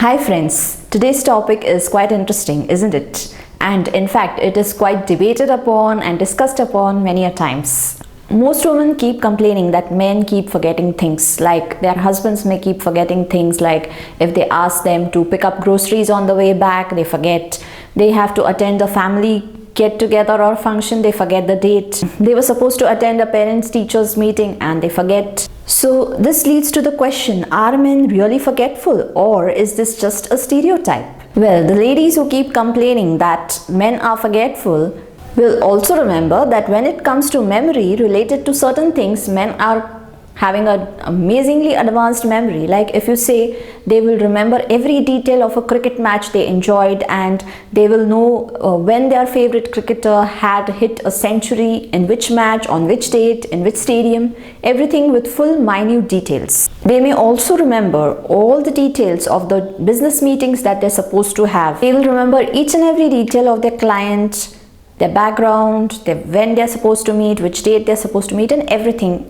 Hi friends, today's topic is quite interesting, isn't it? And in fact, it is quite debated upon and discussed upon many a times. Most women keep complaining that men keep forgetting things, like their husbands may keep forgetting things, like if they ask them to pick up groceries on the way back, they forget. They have to attend a family get together or function, they forget the date. They were supposed to attend a parents teachers meeting and they forget. So this leads to the question, are men really forgetful or is this just a stereotype? Well, the ladies who keep complaining that men are forgetful will also remember that when it comes to memory related to certain things, men are having an amazingly advanced memory. Like if you say they will remember every detail of a cricket match they enjoyed, and they will know when their favorite cricketer had hit a century, in which match, on which date, in which stadium, everything with full minute details. They may also remember all the details of the business meetings that they're supposed to have. They will remember each and every detail of their client, their background, when they're supposed to meet, which date they're supposed to meet, and everything.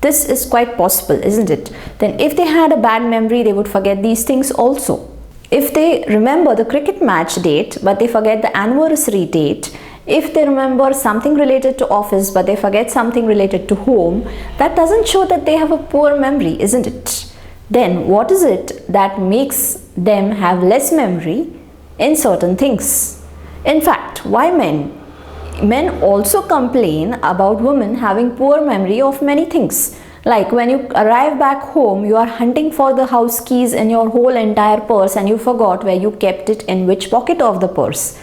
This is quite possible, isn't it? Then if they had a bad memory, they would forget these things also. If they remember the cricket match date, but they forget the anniversary date, if they remember something related to office, but they forget something related to home, that doesn't show that they have a poor memory, isn't it? Then what is it that makes them have less memory in certain things? In fact, why men? Men also complain about women having poor memory of many things. Like when you arrive back home, you are hunting for the house keys in your whole entire purse and you forgot where you kept it in which pocket of the purse.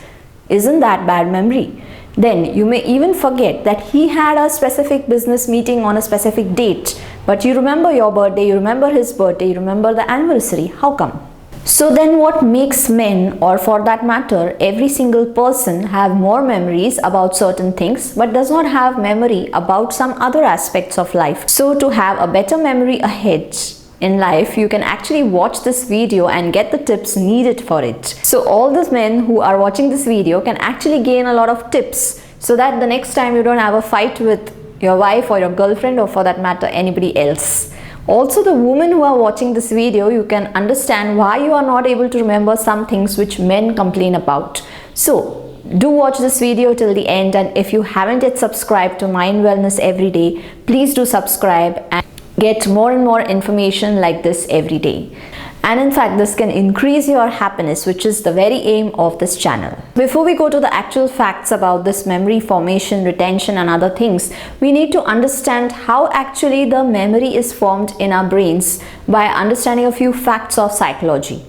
Isn't that bad memory? Then you may even forget that he had a specific business meeting on a specific date, but you remember your birthday, you remember his birthday, you remember the anniversary. How come? So then what makes men, or for that matter every single person, have more memories about certain things but does not have memory about some other aspects of life? So to have a better memory ahead in life, you can actually watch this video and get the tips needed for it. So all those men who are watching this video can actually gain a lot of tips, so that the next time you don't have a fight with your wife or your girlfriend, or for that matter anybody else. Also, the women who are watching this video, you can understand why you are not able to remember some things which men complain about. So do watch this video till the end, and if you haven't yet subscribed to Mind Wellness Everyday, please do subscribe and get more and more information like this every day. And in fact, this can increase your happiness, which is the very aim of this channel. Before we go to the actual facts about this memory formation, retention and other things, we need to understand how actually the memory is formed in our brains by understanding a few facts of psychology.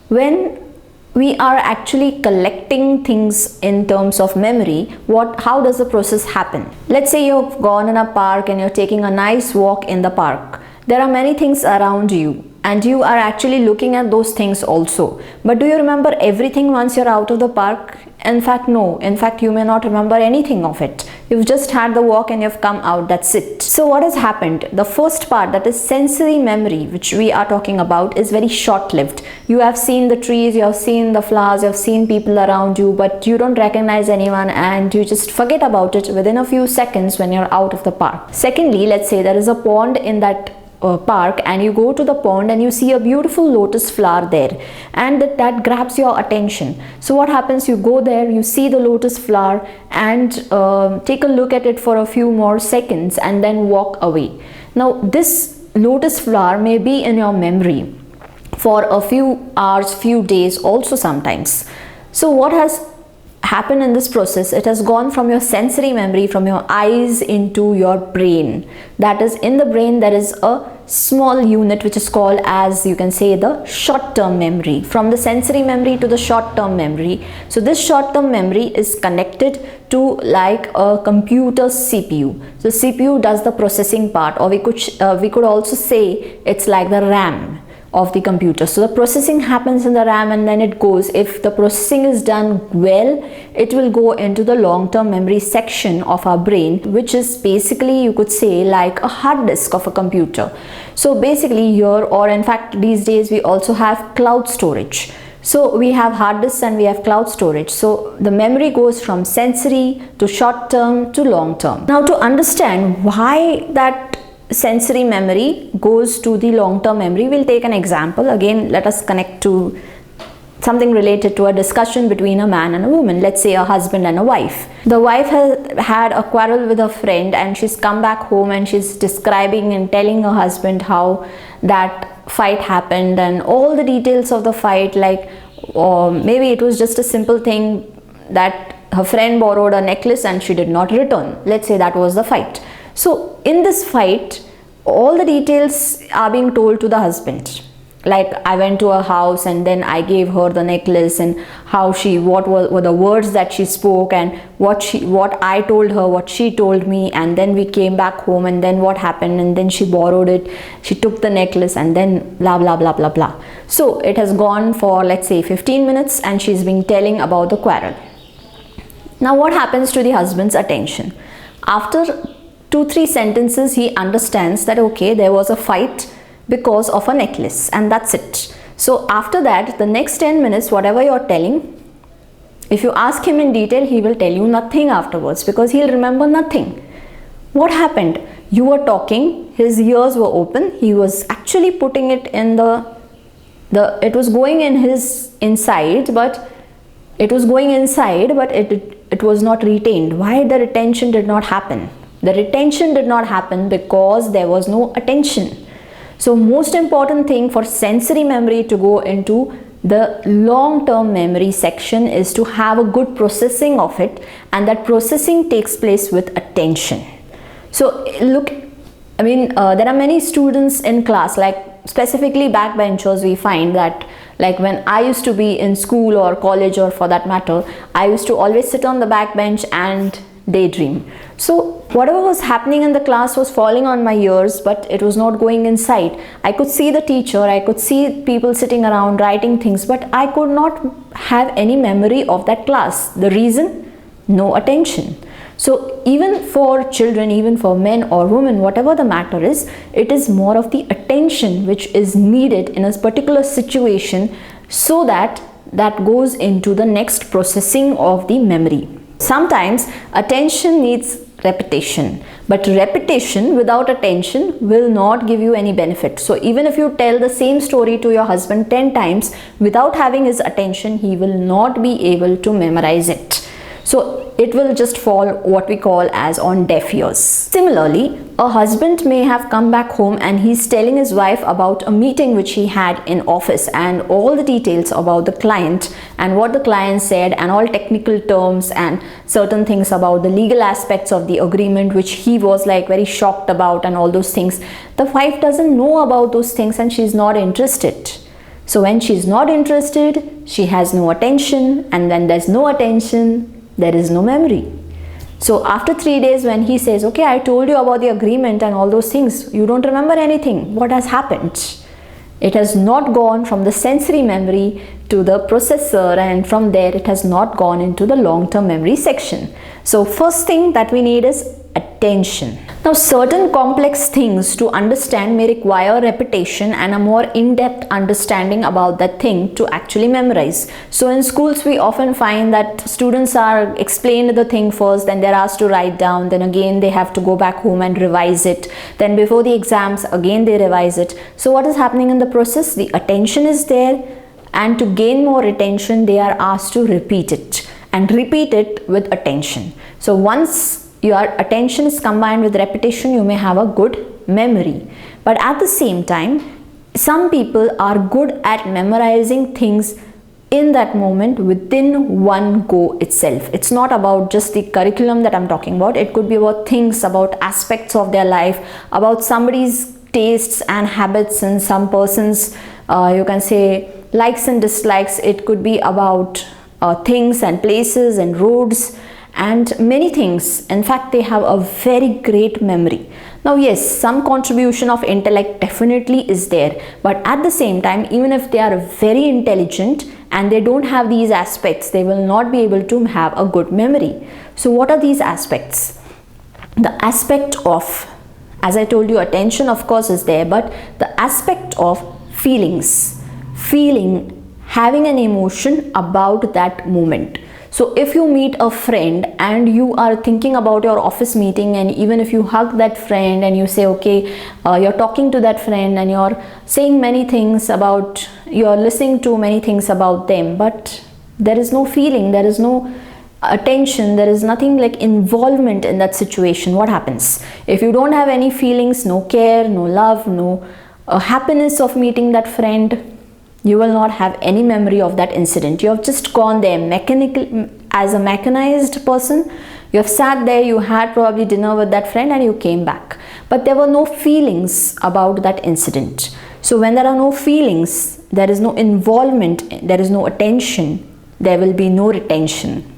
When we are actually collecting things in terms of memory, how does the process happen? Let's say you've gone in a park and you're taking a nice walk in the park. There are many things around you, and you are actually looking at those things also. But do you remember everything once you're out of the park? In fact, no. In fact, you may not remember anything of it. You've just had the walk and you've come out, that's it. So what has happened? The first part, that is sensory memory, which we are talking about, is very short-lived. You have seen the trees, you have seen the flowers, you have seen people around you, but you don't recognize anyone and you just forget about it within a few seconds when you're out of the park. Secondly, let's say there is a pond in that park, and you go to the pond and you see a beautiful lotus flower there, and that grabs your attention. So what happens? You go there, you see the lotus flower and take a look at it for a few more seconds and then walk away. Now this lotus flower may be in your memory for a few hours, few days also sometimes. So what has happened in this process? It has gone from your sensory memory, from your eyes, into your brain. That is, in the brain there is a small unit which is called, as you can say, the short-term memory. From the sensory memory to the short-term memory. So this short-term memory is connected to like a computer CPU. So CPU does the processing part, or we could also say it's like the RAM of the computer. So the processing happens in the RAM and then it goes. If the processing is done well, it will go into the long-term memory section of our brain, which is basically, you could say, like a hard disk of a computer. So basically here, or in fact these days, we also have cloud storage. So we have hard disks and we have cloud storage. So the memory goes from sensory to short term to long term. Now to understand why that sensory memory goes to the long-term memory, we'll take an example. Again, let us connect to something related to a discussion between a man and a woman, let's say a husband and a wife. The wife has had a quarrel with a friend and she's come back home and she's describing and telling her husband how that fight happened and all the details of the fight, like or maybe it was just a simple thing that her friend borrowed a necklace and she did not return. Let's say that was the fight. So in this fight, all the details are being told to the husband. Like, I went to her house and then I gave her the necklace, and how what were the words that she spoke, and what I told her, what she told me, and then we came back home and then what happened, and then she borrowed it, she took the necklace, and then blah blah blah blah blah. So it has gone for, let's say, 15 minutes and she's been telling about the quarrel. Now what happens to the husband's attention? After 2-3 sentences, he understands that okay, there was a fight because of a necklace, and that's it. So after that, the next 10 minutes, whatever you're telling, if you ask him in detail, he will tell you nothing afterwards, because he'll remember nothing. What happened? You were talking, his ears were open, he was actually putting it in it was going in his inside, but it was going inside, but it was not retained. Why the retention did not happen? The retention did not happen because there was no attention. So most important thing for sensory memory to go into the long-term memory section is to have a good processing of it, and that processing takes place with attention. So look, I mean, there are many students in class, like specifically backbenchers. We find that, like when I used to be in school or college, or for that matter, I used to always sit on the backbench and daydream. So whatever was happening in the class was falling on my ears, but it was not going inside. I could see the teacher, I could see people sitting around writing things, but I could not have any memory of that class. The reason? No attention. So even for children, even for men or women, whatever the matter is, it is more of the attention which is needed in a particular situation, so that goes into the next processing of the memory. Sometimes attention needs repetition, but repetition without attention will not give you any benefit. So even if you tell the same story to your husband 10 times without having his attention, he will not be able to memorize it. So it will just fall what we call as on deaf ears. Similarly, a husband may have come back home and he's telling his wife about a meeting which he had in office, and all the details about the client and what the client said, and all technical terms and certain things about the legal aspects of the agreement which he was like very shocked about, and all those things. The wife doesn't know about those things and she's not interested. So when she's not interested, she has no attention, and when there's no attention, there is no memory. So after 3 days, when he says, okay, I told you about the agreement and all those things, you don't remember anything. What has happened? It has not gone from the sensory memory to the processor, and from there it has not gone into the long-term memory section. So first thing that we need is attention. Now certain complex things to understand may require repetition and a more in-depth understanding about that thing to actually memorize. So in schools we often find that students are explained the thing first, then they're asked to write down, then again they have to go back home and revise it, then before the exams again they revise it. So what is happening in the process? The attention is there, and to gain more attention they are asked to repeat it, and repeat it with attention. So once your attention is combined with repetition, you may have a good memory. But at the same time, some people are good at memorizing things in that moment within one go itself. It's not about just the curriculum that I'm talking about. It could be about things, about aspects of their life, about somebody's tastes and habits, and some person's you can say likes and dislikes. It could be about things and places and roads and many things. In fact, they have a very great memory. Now yes, some contribution of intellect definitely is there, but at the same time, even if they are very intelligent and they don't have these aspects, they will not be able to have a good memory. So what are these aspects? The aspect of, as I told you, attention of course is there, but the aspect of feelings, having an emotion about that moment. So if you meet a friend and you are thinking about your office meeting, and even if you hug that friend and you say, okay, you're talking to that friend and you're saying many things about, you're listening to many things about them, but there is no feeling, there is no attention, there is nothing like involvement in that situation. What happens? If you don't have any feelings, no care, no love, no happiness of meeting that friend, you will not have any memory of that incident. You have just gone there mechanical, as a mechanized person. You have sat there, you had probably dinner with that friend and you came back, but there were no feelings about that incident. So when there are no feelings, there is no involvement, there is no attention, there will be no retention.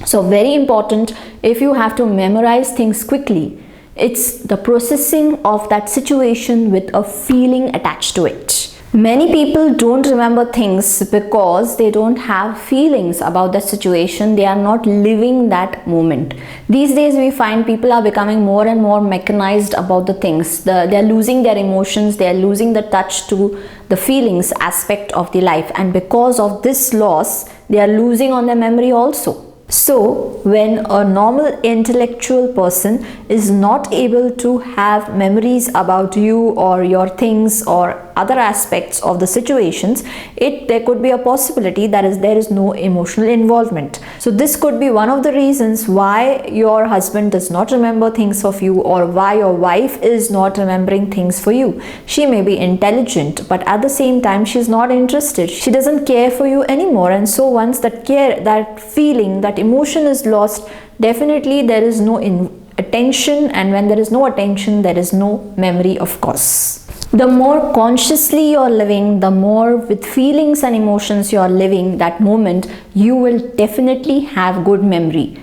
So very important, if you have to memorize things quickly, it's the processing of that situation with a feeling attached to it. Many people don't remember things because they don't have feelings about the situation. They are not living that moment. These days we find people are becoming more and more mechanized about the things. They are losing their emotions, they are losing the touch to the feelings aspect of the life, and because of this loss, they are losing on their memory also. So when a normal intellectual person is not able to have memories about you or your things or other aspects of the situations, there could be a possibility that there is no emotional involvement. So this could be one of the reasons why your husband does not remember things of you, or why your wife is not remembering things for you. She may be intelligent, but at the same time she's not interested. She doesn't care for you anymore, and so once that care, that feeling, that emotion is lost, definitely there is no attention, and when there is no attention, there is no memory, of course. The more consciously you are living, the more with feelings and emotions you are living that moment, you will definitely have good memory.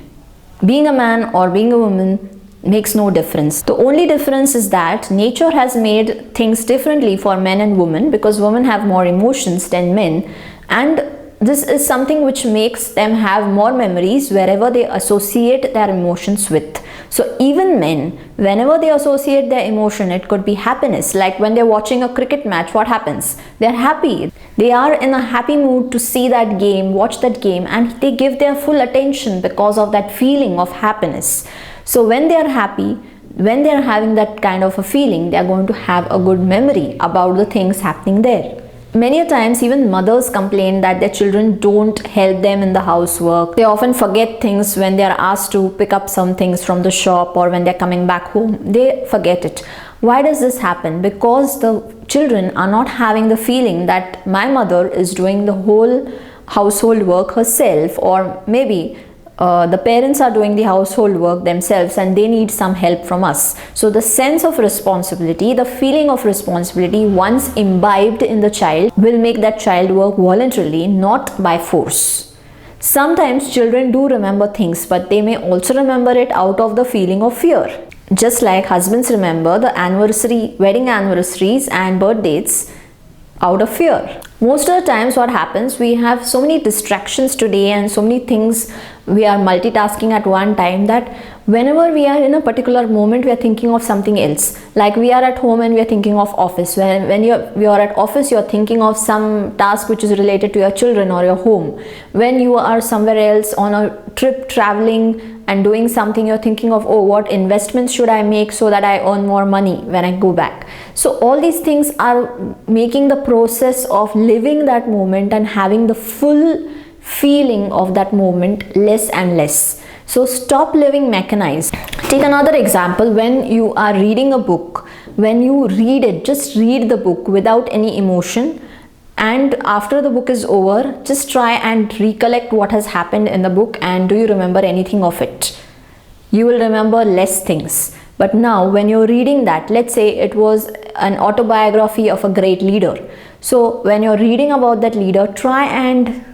Being a man or being a woman makes no difference. The only difference is that nature has made things differently for men and women, because women have more emotions than men, and this is something which makes them have more memories wherever they associate their emotions with. So even men, whenever they associate their emotion, it could be happiness. Like when they're watching a cricket match, what happens? They're happy. They are in a happy mood to see that game, watch that game, and they give their full attention because of that feeling of happiness. So when they are happy, when they are having that kind of a feeling, they are going to have a good memory about the things happening there. Many a times even mothers complain that their children don't help them in the housework. They often forget things when they are asked to pick up some things from the shop, or when they're coming back home, they forget it. Why does this happen? Because the children are not having the feeling that my mother is doing the whole household work herself, or maybe the parents are doing the household work themselves and they need some help from us. So the sense of responsibility, the feeling of responsibility, once imbibed in the child, will make that child work voluntarily, not by force. Sometimes children do remember things, but they may also remember it out of the feeling of fear. Just like husbands remember the wedding anniversaries and birth dates out of fear. Most of the times what happens, we have so many distractions today and so many things we are multitasking at one time, that whenever we are in a particular moment, we are thinking of something else. Like we are at home and we are thinking of office. When you are at office, you are thinking of some task which is related to your children or your home. When you are somewhere else on a trip, traveling and doing something, you're thinking of, oh, what investments should I make so that I earn more money when I go back. So all these things are making the process of living that moment and having the full feeling of that moment less and less. So stop living mechanized. Take another example. When you are reading a book, when you read it, just read the book without any emotion, and after the book is over, just try and recollect what has happened in the book, and do you remember anything of it? You will remember less things. But now when you're reading that, let's say it was an autobiography of a great leader. So when you're reading about that leader, try and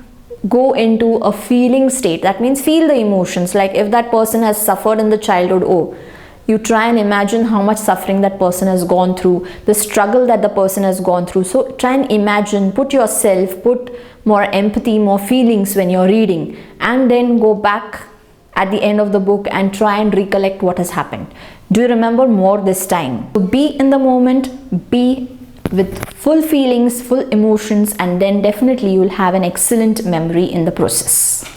go into a feeling state. That means feel the emotions. Like if that person has suffered in the childhood, oh, you try and imagine how much suffering that person has gone through, the struggle that the person has gone through. So try and imagine, put more empathy, more feelings when you're reading, and then go back at the end of the book and try and recollect what has happened. Do you remember more this time? So be in the moment, be with full feelings, full emotions, and then definitely you will have an excellent memory in the process.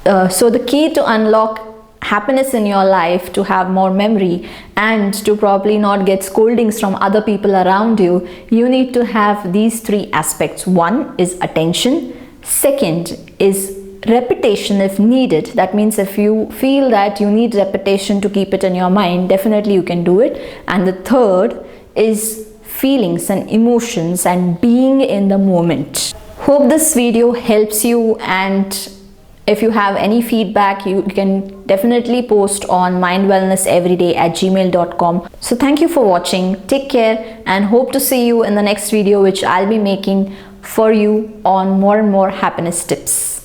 So the key to unlock happiness in your life, to have more memory, and to probably not get scoldings from other people around you, you need to have these three aspects. One is attention. Second is repetition if needed. That means if you feel that you need repetition to keep it in your mind, definitely you can do it. And the third is feelings and emotions and being in the moment. Hope this video helps you, and if you have any feedback, you can definitely post on mindwellnesseveryday@gmail.com. So thank you for watching. Take care, and hope to see you in the next video, which I'll be making for you on more and more happiness tips.